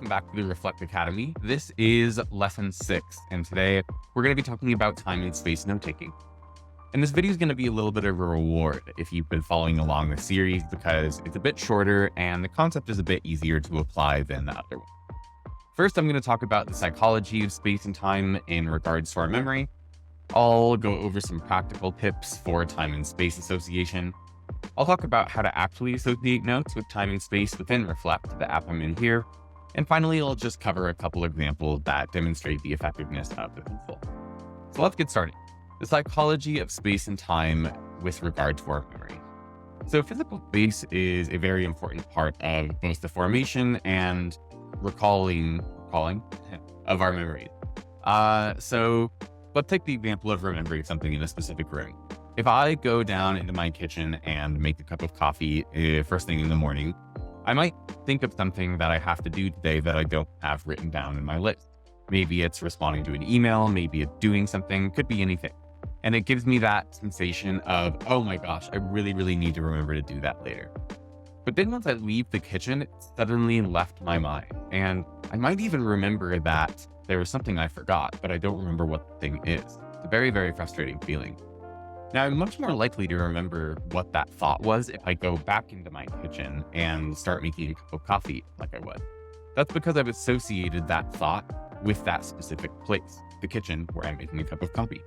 welcome back to the Reflect Academy. This is lesson 6, and today we're going to be talking about time and space note-taking. And this video is going to be a little bit of a reward if you've been following along the series because it's a bit shorter and the concept is a bit easier to apply than the other one. First, I'm going to talk about the psychology of space and time in regards to our memory. I'll go over some practical tips for time and space association. I'll talk about how to actually associate notes with time and space within Reflect, the app I'm in here. And finally, I'll just cover a couple examples that demonstrate the effectiveness of the tool. So let's get started. The psychology of space and time with regard to our memory. So physical space is a very important part of both the formation and recalling of our memories. So let's take the example of remembering something in a specific room. If I go down into my kitchen and make a cup of coffee first thing in the morning, I might think of something that I have to do today that I don't have written down in my list. Maybe it's responding to an email, maybe it's doing something, could be anything. And it gives me that sensation of, oh my gosh, I really need to remember to do that later. But then once I leave the kitchen, it suddenly left my mind. And I might even remember that there was something I forgot, but I don't remember what the thing is. It's a very frustrating feeling. Now, I'm much more likely to remember what that thought was if I go back into my kitchen and start making a cup of coffee like I would. That's because I've associated that thought with that specific place, the kitchen where I'm making a cup of coffee.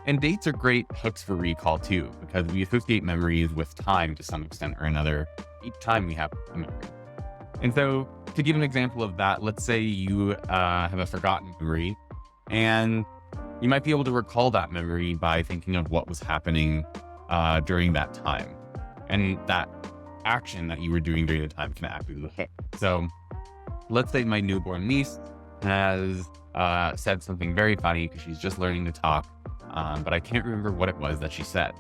And dates are great hooks for recall too, because we associate memories with time to some extent or another each time we have a memory. And so to give an example of that, let's say you have a forgotten memory and you might be able to recall that memory by thinking of what was happening during that time. And that action that you were doing during the time can act as a hook. So let's say my newborn niece has said something very funny because she's just learning to talk, but I can't remember what it was that she said.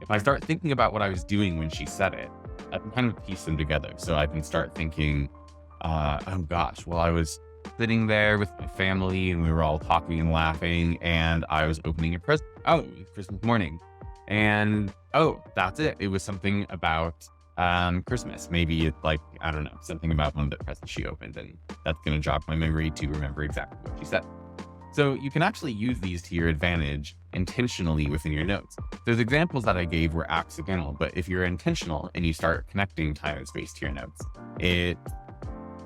If I start thinking about what I was doing when she said it, I can kind of piece them together. So I can start thinking, oh gosh, well, I was sitting there with my family and we were all talking and laughing and I was opening a present. Oh, it was Christmas morning. And oh, that's it. It was something about Christmas. Maybe it's like, I don't know, something about one of the presents she opened, and that's going to jog my memory to remember exactly what she said. So you can actually use these to your advantage intentionally within your notes. Those examples that I gave were accidental, but if you're intentional and you start connecting time and space to your notes, it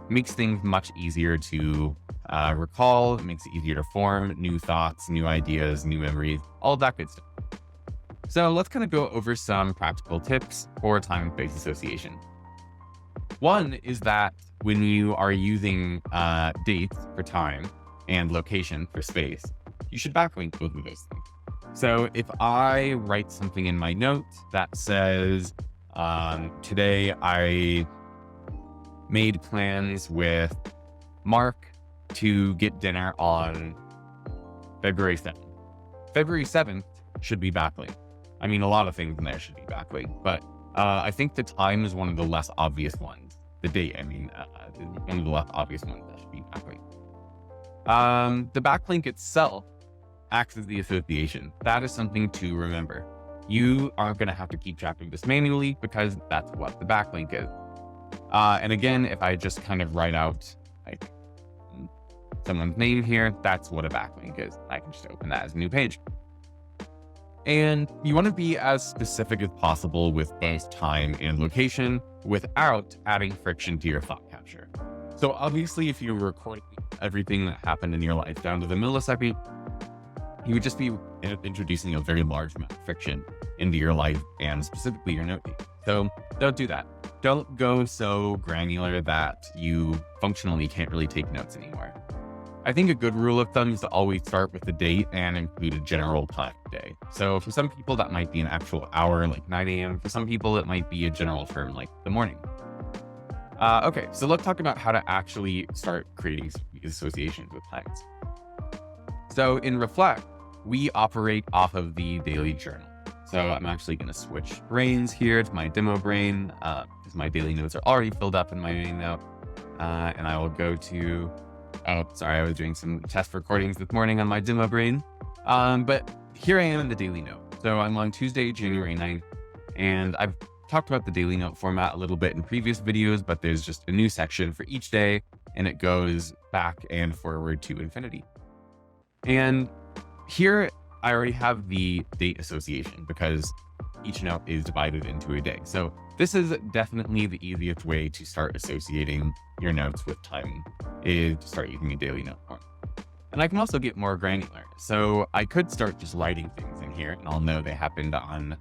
makes things much easier to recall. It makes it easier to form new thoughts, new ideas, new memories, all of that good stuff. So let's kind of go over some practical tips for time and space association. One is that when you are using dates for time and location for space, you should backlink both of those things. So if I write something in my notes that says, today I made plans with Mark to get dinner on February 7th. February 7th should be backlinked. I mean, a lot of things in there should be backlinked, but I think the time is one of the less obvious ones. The date, is one of the less obvious ones that should be backlinked. The backlink itself acts as the association. That is something to remember. You aren't going to have to keep track of this manually because that's what the backlink is. And again, if I just kind of write out like someone's name here, that's what a backlink is. I can just open that as a new page. And you want to be as specific as possible with both time and location without adding friction to your thought capture. So obviously, if you're recording everything that happened in your life down to the millisecond, you would just be introducing a very large amount of friction into your life and specifically your note taking. So don't do that. Don't go so granular that you functionally can't really take notes anymore. I think a good rule of thumb is to always start with the date and include a general time of day. So for some people, that might be an actual hour, like 9 a.m. For some people, it might be a general term, like the morning. Okay, so let's talk about how to actually start creating these associations with times. So in Reflect, we operate off of the daily journal. So I'm actually going to switch brains here to my demo brain because my daily notes are already filled up in my main note. And I will go to, oh, sorry, I was doing some test recordings this morning on my demo brain. But here I am in the daily note. So I'm on Tuesday, January 9th, and I've talked about the daily note format a little bit in previous videos, but there's just a new section for each day and it goes back and forward to infinity. And here I already have the date association because each note is divided into a day. So this is definitely the easiest way to start associating your notes with timing, is to start using a daily note form. And I can also get more granular. So I could start just writing things in here, and I'll know they happened on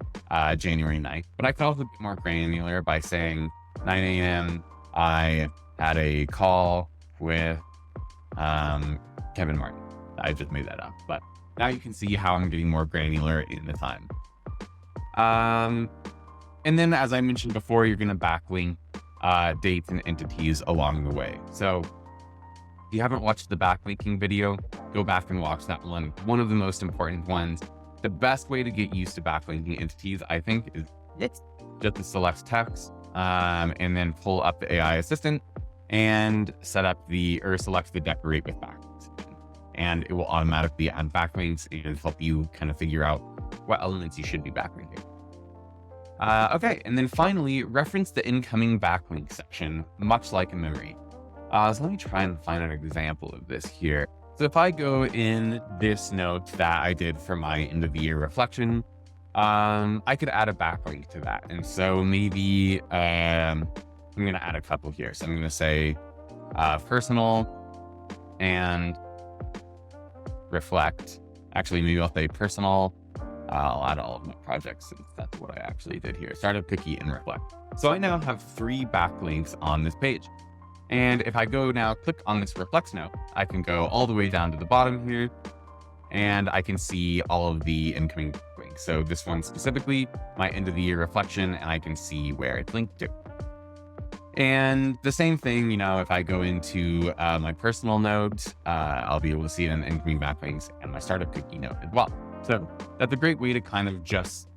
January 9th. But I could also get more granular by saying 9 a.m. I had a call with Kevin Martin. I just made that up, but now you can see how I'm getting more granular in the time. And then, as I mentioned before, you're going to backlink dates and entities along the way. So if you haven't watched the backlinking video, go back and watch that one. One of the most important ones. The best way to get used to backlinking entities, I think, is just to select text and then pull up the AI assistant and select the decorate with backlinks. And it will automatically add backlinks and help you kind of figure out what elements you should be backlinking. Okay, and then finally, reference the incoming backlink section, much like a memory. So let me try and find an example of this here. So if I go in this note that I did for my end of the year reflection, I could add a backlink to that. And so maybe I'm going to add a couple here. So I'm going to say personal and reflect. Actually, maybe I'll say personal. I'll add all of my projects since that's what I actually did here. Startup cookie and reflect. So I now have 3 backlinks on this page. And if I go now, click on this reflects note, I can go all the way down to the bottom here, and I can see all of the incoming backlinks. So this one specifically, my end of the year reflection, and I can see where it's linked to. And the same thing, if I go into my personal note, I'll be able to see it in the incoming backlinks and my startup cookie note as well. So that's a great way to kind of just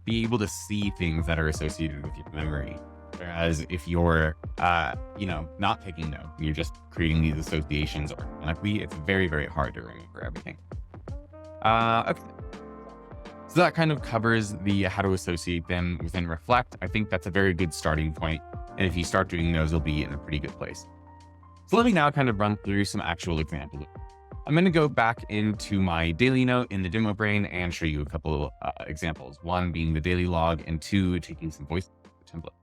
be able to see things that are associated with your memory. Whereas if you're, not taking note, you're just creating these associations organically, it's very, very hard to remember everything. Okay. So that kind of covers the how to associate them within Reflect. I think that's a very good starting point. And if you start doing those, you'll be in a pretty good place. So let me now kind of run through some actual examples. I'm going to go back into my daily note in the demo brain and show you a couple examples. 1 being the daily log, and 2 taking some voice template.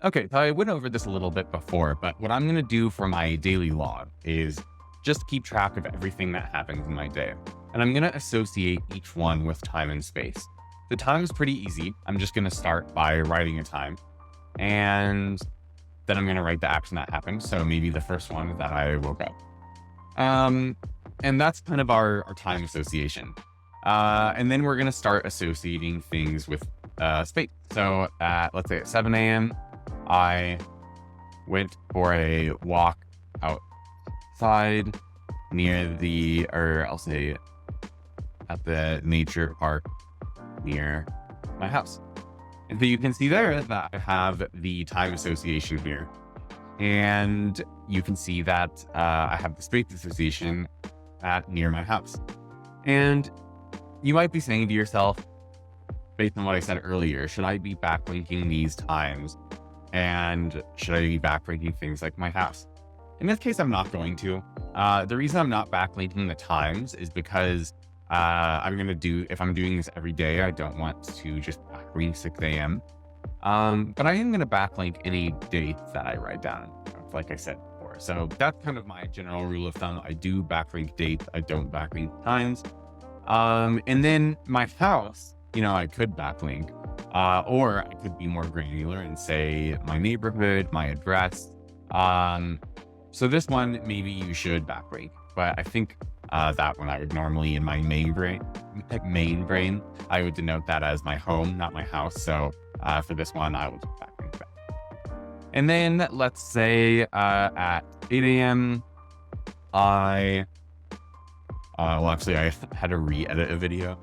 Okay, so I went over this a little bit before, but what I'm going to do for my daily log is just keep track of everything that happens in my day. And I'm going to associate each one with time and space. The time is pretty easy. I'm just going to start by writing a time, and then I'm going to write the action that happened. So maybe the first one is that I woke up. And that's kind of our time association. And then we're going to start associating things with space. So let's say at 7 a.m., I went for a walk outside I'll say at the nature park near my house. And so you can see there that I have the time association here. And you can see that I have the space association at near my house. And you might be saying to yourself, based on what I said earlier, should I be backlinking these times? And should I be backlinking things like my house? In this case, I'm not going to. The reason I'm not backlinking the times is because if I'm doing this every day, I don't want to just backlink 6 a.m. But I am going to backlink any dates that I write down, like I said before. So that's kind of my general rule of thumb. I do backlink dates. I don't backlink times. And then my house, I could backlink, or I could be more granular and say my neighborhood, my address. So this one, maybe you should backlink, but I think that one I would normally in my main brain, I would denote that as my home, not my house. So for this one, I will just backlink that. And then let's say at 8 a.m., I had to re-edit a video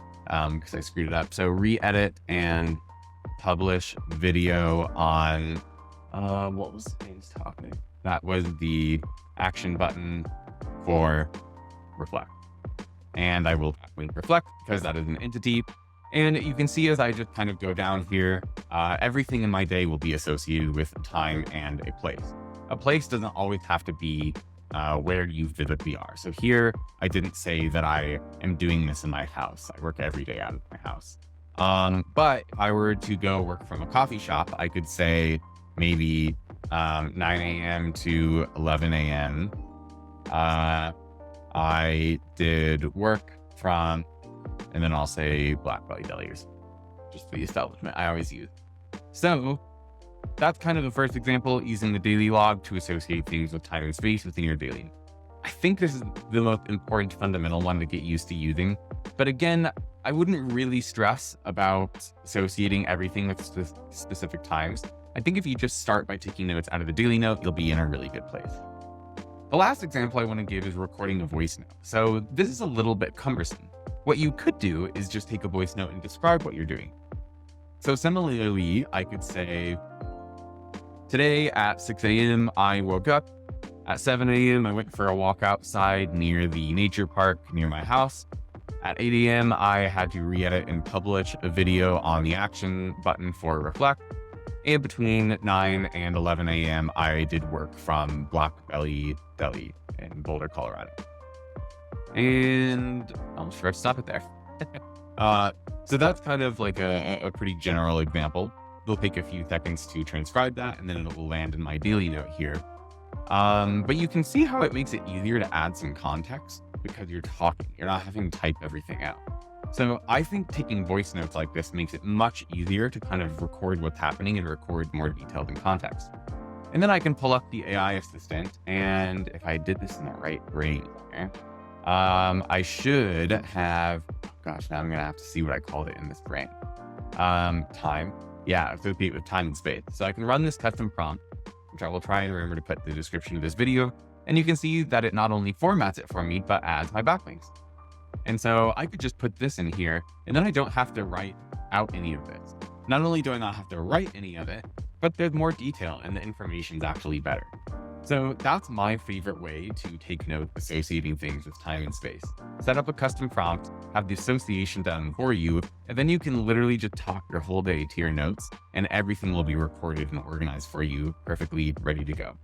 because I screwed it up. So re-edit and publish video on, what was today's topic? That was the action button for Reflect. And I will backlink Reflect because that is an entity. And you can see as I just kind of go down here, everything in my day will be associated with time and a place. a place doesn't always have to be where you physically are. So here, I didn't say that I am doing this in my house. I work every day out of my house. But if I were to go work from a coffee shop, I could say maybe 9 a.m. to 11 a.m. I did work from, and then I'll say Black Belly Deliers, just the establishment I always use. So that's kind of the first example, using the daily log to associate things with time and space within your daily. I think this is the most important fundamental one to get used to using. But again, I wouldn't really stress about associating everything with specific times. I think if you just start by taking notes out of the daily note, you'll be in a really good place. The last example I want to give is recording a voice note. So this is a little bit cumbersome. What you could do is just take a voice note and describe what you're doing. So similarly, I could say, today at 6 a.m. I woke up. At 7 a.m. I went for a walk outside near the nature park near my house. At 8 a.m. I had to re-edit and publish a video on the action button for Reflect. And between 9 and 11 a.m. I did work from Black Belly Deli in Boulder, Colorado. And I'm sure I've stopped it there. So that's kind of like a pretty general example. It'll take a few seconds to transcribe that, and then it will land in my daily note here. But you can see how it makes it easier to add some context because you're talking. You're not having to type everything out. So I think taking voice notes like this makes it much easier to kind of record what's happening and record more details and context. And then I can pull up the AI assistant, and if I did this in the right range, okay, I should have, gosh, now I'm going to have to see what I called it in this frame. Time. Yeah, associate with time and space. So I can run this custom prompt, which I will try and remember to put in the description of this video. And you can see that it not only formats it for me, but adds my backlinks. And so I could just put this in here, and then I don't have to write out any of this. Not only do I not have to write any of it, but there's more detail and the information's actually better. So that's my favorite way to take notes associating things with time and space. Set up a custom prompt, have the association done for you, and then you can literally just talk your whole day to your notes, and everything will be recorded and organized for you, perfectly ready to go.